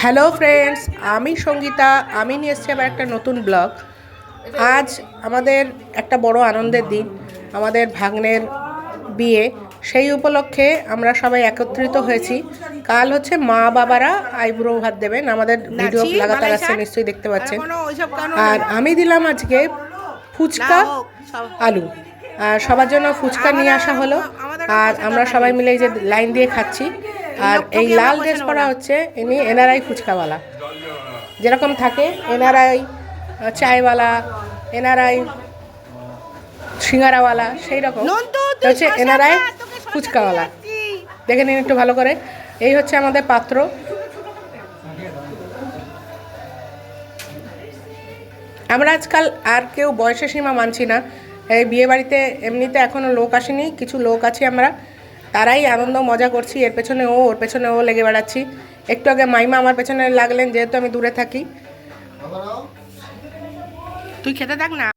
Hello friends, আমি সঙ্গীতা। আমি নিয়ে এসেছি আবার একটা নতুন ব্লগ। আজ আমাদের একটা বড় আনন্দের দিন, আমাদের ভাগ্নের বিয়ে। সেই উপলক্ষে আমরা সবাই একত্রিত হয়েছি। কাল হচ্ছে মা বাবারা আইব্রো ভাত দেবেন, আমাদের ভিডিও লাগাতার আসছে, নিশ্চয়ই দেখতে পাচ্ছেন। আর আমি দিলাম আজকে ফুচকা আলু, আর সবার জন্য ফুচকা নিয়ে আসা হলো। আর আমরা সবাই মিলে এই যে লাইন দিয়ে খাচ্ছি। আর এই লাল ড্রেস পরা হচ্ছে ইনি এনআরআই ফুচকাওয়ালা, যেরকম থাকে এনআরআই চায়ওয়ালা, এনআরআই সিঙ্গারাওয়ালা, সেই রকম হচ্ছে এনআরআই ফুচকাওয়ালা। দেখে নিন একটু ভালো করে। এই হচ্ছে আমাদের পাত্র। আমরা আজকাল আর কেউ বয়সের সীমা মানছি না। এই বিয়েবাড়িতে এমনিতে এখনও লোক আসেনি, কিছু লোক আছি আমরা, তারাই আনন্দ মজা করছি। এর পেছনে ও, ওর পেছনে ও লেগে বেড়াচ্ছি। একটু আগে মাইমা আমার পেছনে লাগলেন, যেহেতু আমি দূরে থাকি। তুই খেতে থাক না।